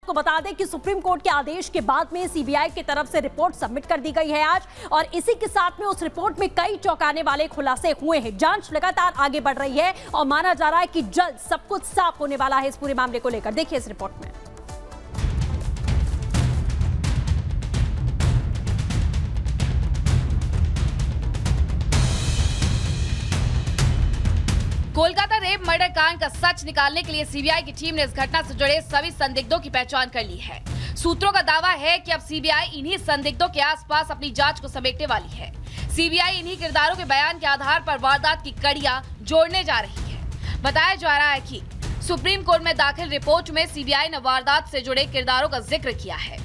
आपको बता दें कि सुप्रीम कोर्ट के आदेश के बाद में सीबीआई की तरफ से रिपोर्ट सबमिट कर दी गई है आज, और इसी के साथ में उस रिपोर्ट में कई चौंकाने वाले खुलासे हुए हैं। जांच लगातार आगे बढ़ रही है और माना जा रहा है कि जल्द सब कुछ साफ होने वाला है इस पूरे मामले को लेकर। देखिए इस रिपोर्ट में। कोलकाता रेप मर्डर कांड का सच निकालने के लिए सीबीआई की टीम ने इस घटना से जुड़े सभी संदिग्धों की पहचान कर ली है। सूत्रों का दावा है कि अब सीबीआई इन्हीं संदिग्धों के आसपास अपनी जांच को समेटने वाली है। सीबीआई इन्हीं किरदारों के बयान के आधार पर वारदात की कड़ियां जोड़ने जा रही है। बताया जा रहा है कि सुप्रीम कोर्ट में दाखिल रिपोर्ट में सीबीआई ने वारदात से जुड़े किरदारों का जिक्र किया है।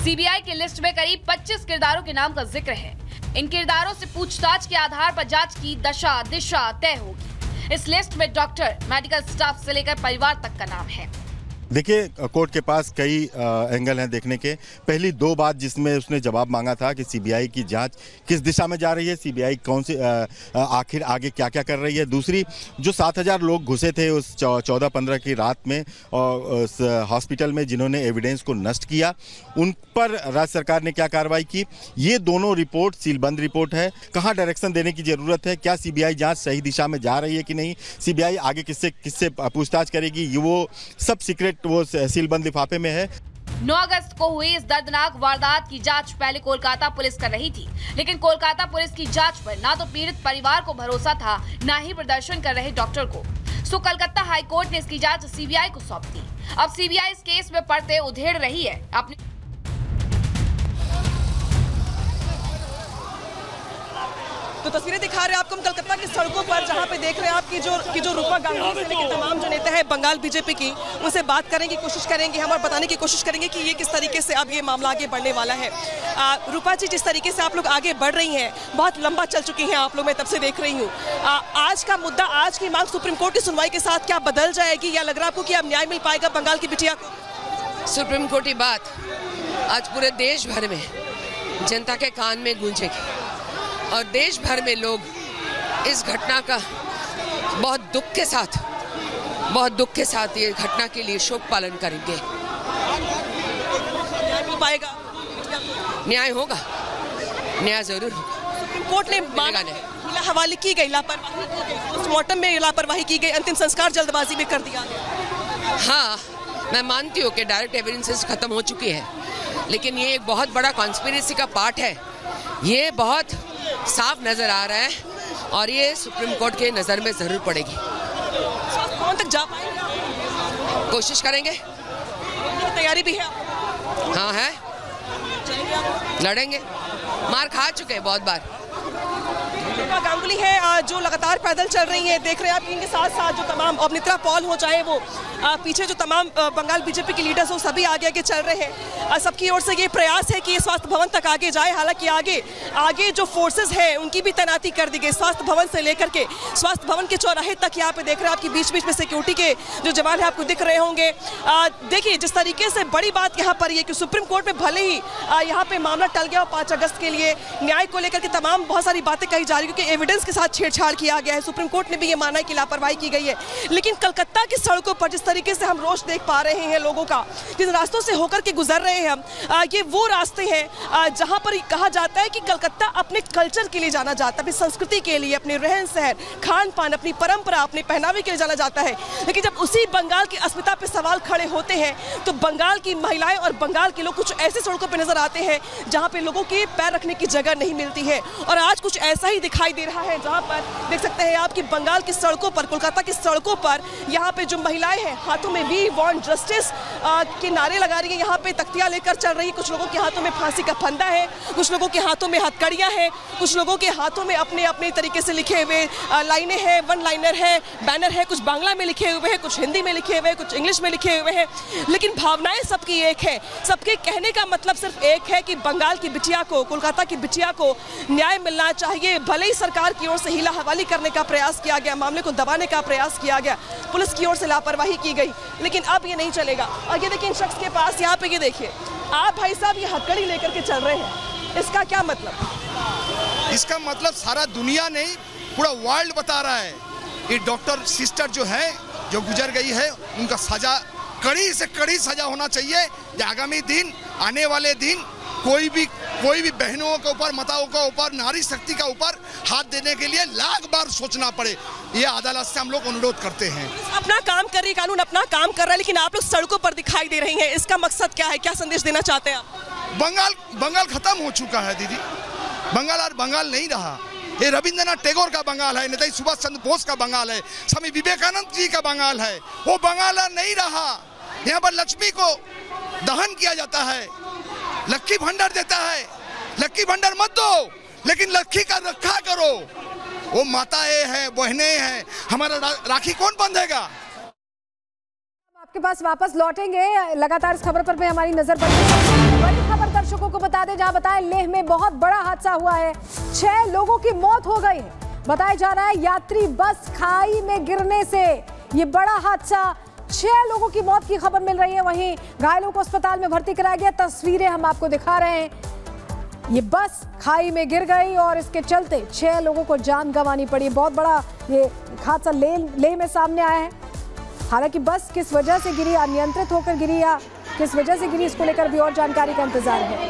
सीबीआई की लिस्ट में करीब 25 किरदारों के नाम का जिक्र है। इन किरदारों से पूछताछ के आधार पर जांच की दशा दिशा तय होगी। इस लिस्ट में डॉक्टर, मेडिकल स्टाफ से लेकर परिवार तक का नाम है। देखिए, कोर्ट के पास कई एंगल हैं देखने के। पहली दो बात जिसमें उसने जवाब मांगा था कि सीबीआई की जांच किस दिशा में जा रही है, सीबीआई कौन से आखिर आगे क्या क्या कर रही है। दूसरी, जो 7000 लोग घुसे थे उस 14-15 की रात में और उस हॉस्पिटल में जिन्होंने एविडेंस को नष्ट किया, उन पर राज्य सरकार ने क्या कार्रवाई की। ये दोनों रिपोर्ट सीलबंद रिपोर्ट है। कहाँ डायरेक्शन देने की जरूरत है, क्या सीबीआई जाँच सही दिशा में जा रही है कि नहीं, सीबीआई आगे किससे पूछताछ करेगी, ये वो सब सीक्रेट वो सीलबंद लिफाफे में है। 9 अगस्त को हुई इस दर्दनाक वारदात की जांच पहले कोलकाता पुलिस कर रही थी, लेकिन कोलकाता पुलिस की जांच पर ना तो पीड़ित परिवार को भरोसा था, ना ही प्रदर्शन कर रहे डॉक्टर को। सो कलकत्ता हाई कोर्ट ने इसकी जांच सीबीआई को सौंप दी। अब सीबीआई इस केस में पड़ते उधेड़ रही है अपने। तो तस्वीरें दिखा रहे हैं आपको हम कलकत्ता की सड़कों पर, जहां पे देख रहे हैं आप कि जो रूपा गांगुली से लेकर तमाम जो नेता है बंगाल बीजेपी की, उनसे बात करने की कोशिश करेंगे हम और बताने की कोशिश करेंगे कि ये किस तरीके से अब ये मामला आगे बढ़ने वाला है। रूपा जी, जिस तरीके से आप लोग आगे बढ़ रही हैं, बहुत लंबा चल चुकी हैं आप लोग, मैं तब से देख रही हूँ। आज का मुद्दा, आज की मांग सुप्रीम कोर्ट की सुनवाई के साथ क्या बदल जाएगी, या लग रहा है आपको कि अब न्याय मिल पाएगा बंगाल की बिटिया को? सुप्रीम कोर्ट की बात आज पूरे देश भर में जनता के कान में गूंजेगी और देश भर में लोग इस घटना का बहुत दुख के साथ ये घटना के लिए शोक पालन करेंगे। न्याय मिल पाएगा? न्याय होगा, न्याय जरूर होगा। सुप्रीम कोर्ट ने हवाले की गई, लापरवाही की गई, पोस्टमार्टम में लापरवाही की गई, अंतिम संस्कार जल्दबाजी में कर दिया गया। हाँ, मैं मानती हूँ कि डायरेक्ट एविडेंसेस खत्म हो चुकी है, लेकिन ये एक बहुत बड़ा कॉन्स्पिरेसी का पार्ट है। ये बहुत साफ नजर आ रहा है और ये सुप्रीम कोर्ट के नजर में जरूर पड़ेगी। कौन तक जा पाएंगे? कोशिश करेंगे। तैयारी भी है? हाँ है, लड़ेंगे, मार खा चुके हैं बहुत बार। रूपा गांगुली है जो लगातार पैदल चल रही है, देख रहे हैं आप, इनके साथ साथ जो तमाम अबनित्रा पॉल हो चाहे वो पीछे जो तमाम बंगाल बीजेपी के लीडर्स हो, सभी आगे आगे चल रहे हैं। सबकी ओर से ये प्रयास है कि स्वास्थ्य भवन तक आगे जाए। हालांकि आगे जो फोर्सेस हैं उनकी भी तैनाती कर दी गई, स्वास्थ्य भवन से लेकर के स्वास्थ्य भवन के चौराहे तक। यहाँ पे देख रहे हैं आपकी बीच बीच में सिक्योरिटी के जो जवान है आपको दिख रहे होंगे। देखिए जिस तरीके से बड़ी बात यहाँ पर ये कि सुप्रीम कोर्ट में भले ही यहाँ पे मामला टल गया और 5 अगस्त के लिए न्याय को लेकर के तमाम बहुत सारी बातें कही जा रही है, क्योंकि एविडेंस के साथ छेड़छाड़ किया गया है। सुप्रीम कोर्ट ने भी ये माना है कि लापरवाही की गई है, लेकिन कलकत्ता की सड़कों पर जिस तरीके से हम रोष देख पा रहे हैं लोगों का, जिन रास्तों से होकर के गुजर रहे हैं हम, ये वो रास्ते हैं जहां पर कहा जाता है कि कलकत्ता अपने कल्चर के लिए जाना जाता है, अपनी संस्कृति के लिए, अपने रहन सहन, खान पान, अपनी परंपरा, अपने पहनावे के लिए जाना जाता है। लेकिन जब उसी बंगाल की अस्मिता पे सवाल खड़े होते हैं तो बंगाल की महिलाएं और बंगाल के लोग कुछ ऐसे सड़कों पर नजर आते हैं जहां पे लोगों के पैर रखने की जगह नहीं मिलती है। और आज कुछ ऐसा ही दिखाई दे रहा है, जहां पर देख सकते हैं आप कि बंगाल की सड़कों पर, कोलकाता की सड़कों पर यहाँ पे जो महिलाएं हैं हाथों में वी वांट जस्टिस के नारे लगा रही है, यहाँ पे तख्तियां लेकर चल रही है। कुछ लोगों के हाथों में फांसी का फंदा है, कुछ लोगों के हाथों में हथकड़ियां हैं, कुछ लोगों के हाथों में अपने अपने तरीके से लिखे हुए लाइनें हैं, वन लाइनर है, बैनर है, कुछ बांग्ला में लिखे हुए हैं, कुछ हिंदी में लिखे हुए हैं, कुछ इंग्लिश में लिखे हुए हैं, लेकिन भावनाएं सबकी एक है। सबके कहने का मतलब सिर्फ एक है कि बंगाल की बिटिया को, कोलकाता की बिटिया को न्याय मिलना चाहिए। भले ही सरकार की ओर से हीला हवाली करने का प्रयास किया गया, मामले को दबाने का प्रयास किया गया, पुलिस की ओर से लापरवाही की गई, लेकिन अब ये नहीं चलेगा। और ये देखिए इन शख्स के पास, यहाँ पे ये देखिए आप भाई साहब, ये हथकड़ी लेकर के चल रहे हैं, इसका क्या मतलब? इसका मतलब सारा दुनिया नहीं, पूरा वर्ल्ड बता रहा है। ये डॉक्टर सिस्टर जो है, जो गुजर गई है, उनका सजा कड़ी से कड़ी सजा होना चाहिए कि आगामी दिन, आने वाले दिन कोई भी बहनों के ऊपर, माताओं के ऊपर, नारी शक्ति का ऊपर हाथ देने के लिए लाख बार सोचना पड़े। ये अदालत से हम लोग अनुरोध करते हैं। अपना काम कर रही, कानून अपना काम कर रहा है, लेकिन आप लोग सड़कों पर दिखाई दे रही हैं। इसका मकसद क्या है, क्या संदेश देना चाहते हैं आप? बंगाल खत्म हो चुका है दीदी। बंगाल और बंगाल नहीं रहा। ये रविंद्रनाथ टैगोर का बंगाल है, नेताजी सुभाष चंद्र बोस का बंगाल है, स्वामी विवेकानंद जी का बंगाल है। वो बंगाल नहीं रहा। यहाँ पर लक्ष्मी को दहन किया जाता है, लक्की भंडार देता है। लक्की भंडार मत दो, लेकिन लक्की का रखा करो। वो माताएं हैं, बहनें हैं, हमारा राखी कौन बंधेगा? आपके पास वापस लौटेंगे। लगातार इस खबर पर भी हमारी नजर बनी है। बड़ी खबर दर्शकों को बता दें, जहां बताएं लेह में बहुत बड़ा हादसा हुआ है। 6 लोगों की मौत हो गई है। बताया जा रहा है यात्री बस खाई में गिरने से ये बड़ा हादसा, 6 लोगों की मौत की खबर मिल रही है। वहीं घायलों को अस्पताल में भर्ती कराया गया। तस्वीरें हम आपको दिखा रहे हैं। ये बस खाई में गिर गई और इसके चलते 6 लोगों को जान गंवानी पड़ी। बहुत बड़ा ये हादसा लेह में सामने आया है। हालांकि बस किस वजह से गिरी, अनियंत्रित होकर गिरी या किस वजह से गिरी, इसको लेकर भी और जानकारी का इंतजार है।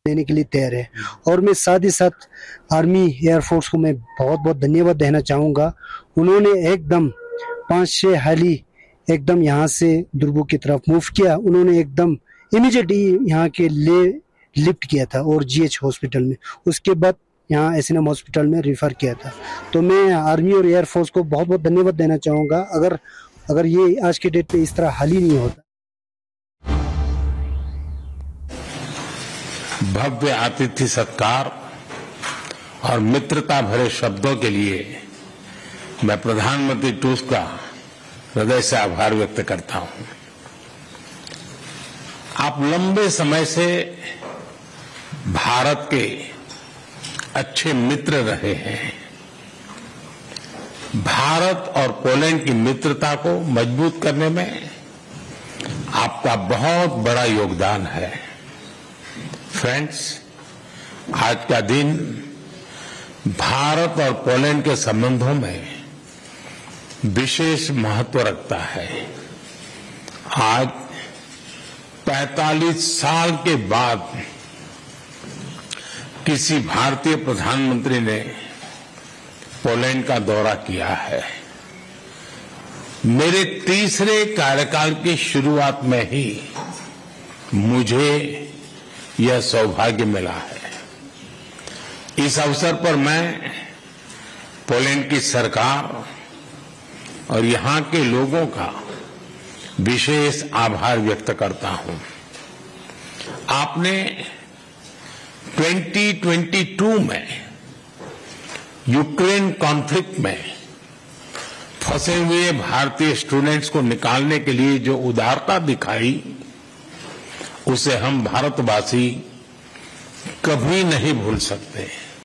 देने के लिए तैयार है। और मैं साथ ही साथ आर्मी एयरफोर्स को मैं बहुत बहुत धन्यवाद देना चाहूँगा। उन्होंने एकदम 5-6 हाली एकदम यहाँ से दुर्गो की तरफ मूव किया। उन्होंने एकदम इमीडिएटली यहाँ के ले लिफ्ट किया था और GH हॉस्पिटल में, उसके बाद यहाँ SNM हॉस्पिटल में रिफ़र किया था। तो मैं आर्मी और एयरफोर्स को बहुत बहुत धन्यवाद देना चाहूँगा। अगर ये आज के डेट पे इस तरह हाल ही नहीं होता। भव्य आतिथ्य सत्कार और मित्रता भरे शब्दों के लिए मैं प्रधानमंत्री टूस्क का हृदय से आभार व्यक्त करता हूं। आप लंबे समय से भारत के अच्छे मित्र रहे हैं। भारत और पोलैंड की मित्रता को मजबूत करने में आपका बहुत बड़ा योगदान है। फ्रेंड्स, आज का दिन भारत और पोलैंड के संबंधों में विशेष महत्व रखता है। आज 45 साल के बाद किसी भारतीय प्रधानमंत्री ने पोलैंड का दौरा किया है। मेरे तीसरे कार्यकाल की शुरुआत में ही मुझे यह सौभाग्य मिला है। इस अवसर पर मैं पोलैंड की सरकार और यहाँ के लोगों का विशेष आभार व्यक्त करता हूं। आपने 2022 में यूक्रेन कॉन्फ्लिक्ट में फंसे हुए भारतीय स्टूडेंट्स को निकालने के लिए जो उदारता दिखाई, उसे हम भारतवासी कभी नहीं भूल सकते।